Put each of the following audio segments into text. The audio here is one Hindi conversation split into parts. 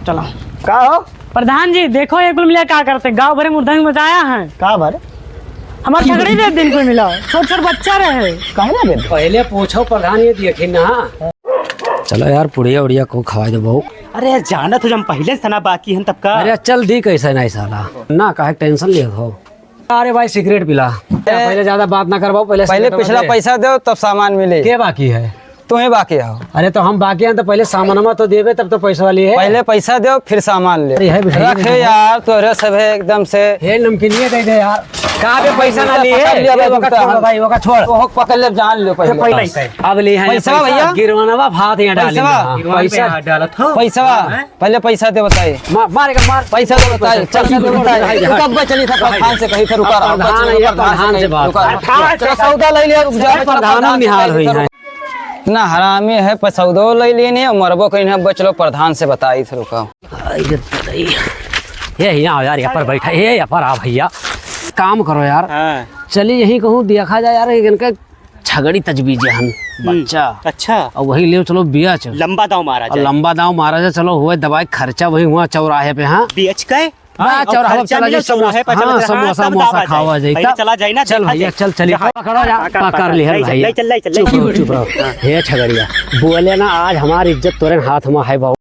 चलो का हो प्रधान जी देखो ये कुल मिला क्या करते गांव भरे मुर्दंग मचाया है। का भर हमारे झगड़ी दे दिन को मिला छोट छोट बच्चा रहे काहे ना दे पहले पूछो प्रधान ये देखी ना। चलो यार पुड़िया उड़िया को खवा दे बहू। अरे जाना तो जब पहले से ना बाकी हैं तब का। अरे चल दी कैसे नहीं साला ना काहे टेंशन ले हो। अरे भाई सिगरेट पिला पहले ज्यादा बात ना करवाओ पहले पिछला पैसा दो तब सामान मिले। क्या बाकी है तुम्हें बाकी हो। अरे तो हम बाकी हैं तो पहले सामान तो देवे तब तो पैसा वाली है। पहले पैसा दो फिर सामान ले। अरे है रखे यार तोरे सब है एकदम से ये नमकीन कह दे यार कहाँ पे पैसा ना लिए भाई वो का छोड़ वो पकड़ ले जान लो पहले अब ले हैं पैसा भैया गिरवाना हाथ यहाँ डाल पैसा डाला था पैसा पहले पैसा दे बताइए मारेगा मार पैसा दे बताइए चल कब चली था प्रधान से कहीं रुका प्रधान से बात सौदा ले लिया प्रधान निहाल हुई है ना हरामी है पसौदो ले लेने मरबो कहीं बचलो प्रधान से बताई थे रुका ये यहाँ यार यहाँ पर बैठा ये यहाँ पर आ भैया काम करो यार। चलिए यही कहूँ देखा जाए यार इनका झगड़ी तजवीज हन बच्चा अच्छा और वही ले चलो बिया चलो लंबा दाव मारा जाए। लंबा दाव मारा जाए चलो हुआ दवाई खर्चा वही हुआ चौराहे पे। हाँ बेच के समोसा खावा जाए चला जाए ना। चल भैया चल चलिए पकड़ लिया भैया चुप रहो। हे झगड़िया बोले ना आज हमारी इज्जत तोरे हाथ में है बाबू।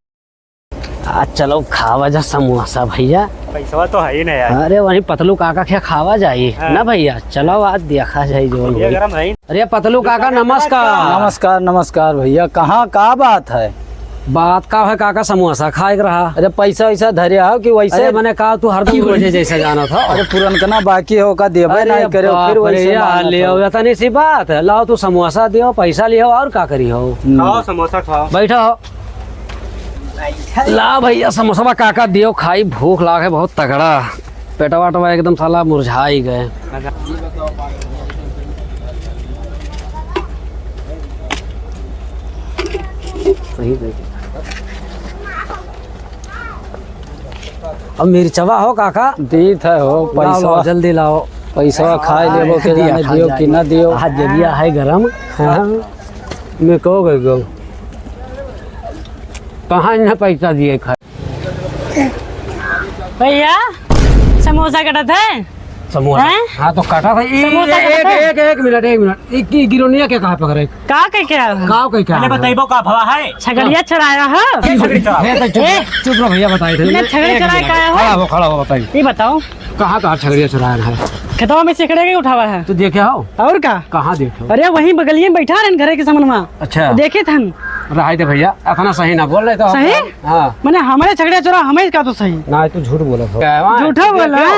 आज चलो खावा जा समोसा भैया पैसा तो है ही नहीं यार। अरे वही पतलू काका क्या खावा जाइए ना भैया चलो आज देखा जाए जो। अरे पतलू काका नमस्कार। नमस्कार नमस्कार भैया कहाँ का बात है। बात का है काका समोसा खाए रहा। अरे पैसा वैसा धरे हो कि वैसे मैंने कहा तू हरदम रोजे जैसा जाना था। अरे पुरनकना बाकी हो का देबे नहीं करे फिर वैसे ले आओ जाता नहीं सी बात है। लाओ तू समोसा दियो पैसा लियो और का करी हो। खाओ समोसा खाओ बैठो ला भैया समोसा काका दियो खाई भूख लागे बहुत तगड़ा पेटवा वाटवा एकदम साला मुरझा ही गए। अब मिर्चवा हो काका दीत है हो पैसा जल्दी लाओ पैसा खाए लेबो के दियो कि ना दियो। हाथ जरिया है गरम। हाँ मैं कहो गए कहाँ न पैसा दिए खाए भैया समोसा कटत है समोसा। हाँ तो काटा था एक मिनट एक गिरोनिया के कहाँ पकड़े का कह के का बताइबो का भवा है झगड़िया चढ़ाया है। चुप रहो भैया बताइए झगड़े चढ़ाया का खड़ा हो बताइए ये बताओ कहाँ छगड़िया चुराया है। खेतवा में सिकड़े के उठावा है तो देखे हो और का कहाँ देखो। अरे वहीं बगलिए में बैठा रहे घरे के सामने में। अच्छा देखे थन रहा थे भैया अपना सही ना बोल रहे तो सही। हाँ मैंने हमारे झगड़े चोरा हमें का तो सही ना तू झूठ बोला था। झूठा बोला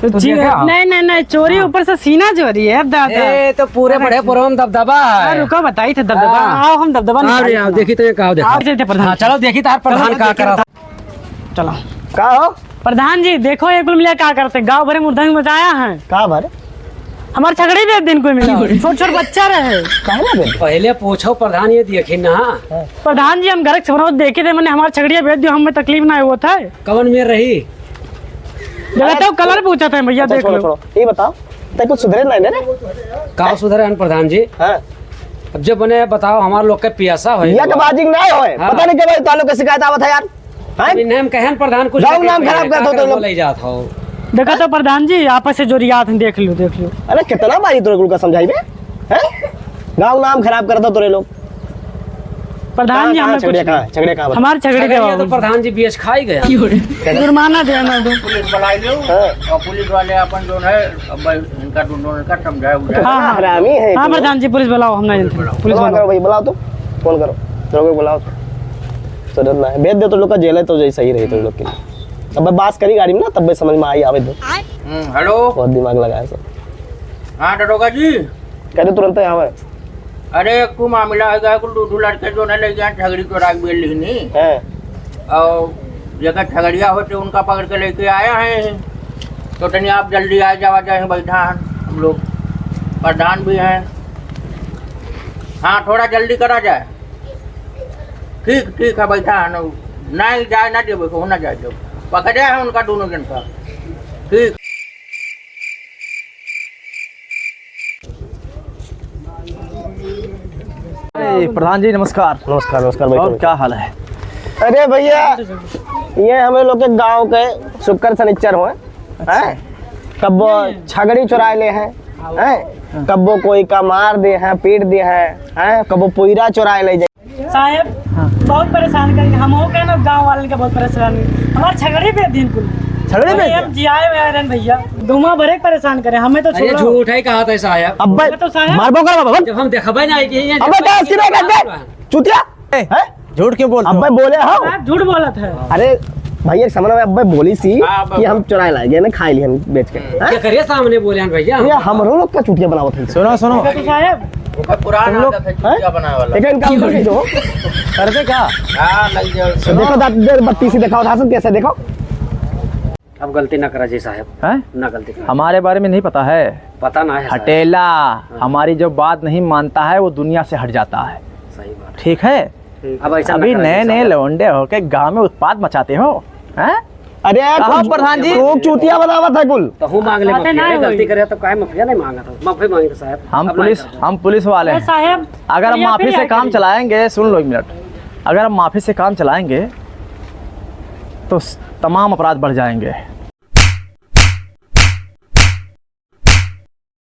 नहीं चोरी ऊपर से सीना चोरी है दादा। तो पूरे बड़े पुरम दबदबा है। रुको बताई थे दबदबा आओ हम दबदबा देखी तो प्रधान चलो देखी तार प्रधान का करा था। चलो का हो प्रधान जी देखो ये कुल मिला क्या करते गांव भरे मुर्दंग मचाया है। का भर हमारे झगड़ी दे दिन को मिला छोट छोट बच्चा रहे। पहले पूछो प्रधान ये देखी ना। प्रधान जी हम घर के देखे थे मैंने हमारे झगड़िया भेज दियो हमें तकलीफ ना हुआ था। कवन में रही जगह तो कलर पूछा था भैया देख लो। ये बताओ तय कुछ सुधरे नहीं रे का सुधरे प्रधान जी। अब जब बने बताओ हमारे लोग के पियासा हो या के बाजिंग नहीं होए पता नहीं के तालो के शिकायत आवत है यार। नाम कहन प्रधान कुछ नाम खराब कर दो तो लोग ले जात हो। देखा तो प्रधान जी आपस से जोरियात हैं देख लो। अरे कितना बारी तोरे का समझाइबे हैं गांव नाम खराब कर दो तोरे लोग। प्रधान जी हमें झगड़े कहां हमारे झगड़े के तो प्रधान जी बीएच खाई गए जुर्माना देना दो। पुलिस बुलाई लो और पुलिस वाले अपन जो है इनका दोनों का समझाया हाँ हरामी है। हाँ प्रधान जी पुलिस बुलाओ हम नहीं जानते। पुलिस करो भाई बुलाओ तो फोन करो तेरे को बुलाओ तो ना भेज दे तो लोग का जेल है तो जैसा ही रहे तो लोग के लिए। अब बात करी गाड़ी में ना तब समझ में आई आवे दो। हेलो बहुत दिमाग लगाया सब। हाँ दरोगा जी कहते तुरंत यहाँ अरे को मामला है दो लड़के जो है ले गया झगड़ी चोरा बेल लिखनी है और जगह झगड़िया होते उनका पकड़ के लेके आया है। तो तनी आप जल्दी आ जाए बैठा हम लोग प्रधान भी हैं। हाँ थोड़ा जल्दी करा जाए। ठीक है बैठा है नहीं जाए ना दे होना जाए जो पकड़े है उनका दोनों जन का। ठीक प्रधान जी नमस्कार। नमस्कार नमस्कार भाई और क्या हाल है। अरे भैया ये हमें लोग के गांव के शुक्र शनिचर हुए हैं, कब वो छगड़ी चुरा ले हैं, कब वो कोई का मार दे हैं, पीट दे हैं, कब वो पुईरा चुरा ले जाए। साहब बहुत परेशान करेंगे हम हो गए ना, गांव वाले के बहुत परेशान हमारे झगड़े पे दिन कुल झगड़े पे हम जियाए हुए हैं भैया, धुआं भरे परेशान करे हमें तो अरे छोड़ो। झूठ है कहा था साहब। अब्बे तो साहब मारबो कर बाबा जब हम देखबे ना कि ये अब्बे क्या इसकी नहीं चूतिया हैं, झूठ क्यों बोलते अब्बे बोले हाँ। साहब झूठ बोला था। अरे भैया समझ में अब्बे बोली सी हाँ, कि हम चुराए लाए गए ना, खाए लिए हम बेच के हैं? क्या करिए सामने बोले हैं भैया ये हमरो लोग का चूतिया बनावत है। सुनो सुनो तो साहब वो पुराना आदत है चूतिया बनाने वाला। लेकिन काम करके जो करते क्या हाँ लग जाओ। तो देखो दांत बत्ती से दिखाओ था कैसे देखो। अब गलती ना करा जी साहब, है? ना गलती करा। हमारे बारे में नहीं पता है। पता ना है साहब। हटेला हमारी जो बात नहीं मानता है वो दुनिया से हट जाता है। सही बात ठीक है। है। अब ऐसा अभी नए नए लौंडे होके गांव में उत्पात मचाते हो हैं? अरे कहाँ प्रधान जी? लोग चूतिया बनावत है कुल। तो हूँ मांग ले बातें माफी, ना अरे हुई। गलती करे तो काहे माफी नहीं मांगा था, माफी मांगे तो साहब। हम पुलिस वाले हैं। साहब अगर हम भैया माफी फिर से क्या काम करें? चलाएंगे, सुन लो एक मिनट, अगर हम माफी से काम चलाएंगे तो तमाम अपराध बढ़ जाएंगे।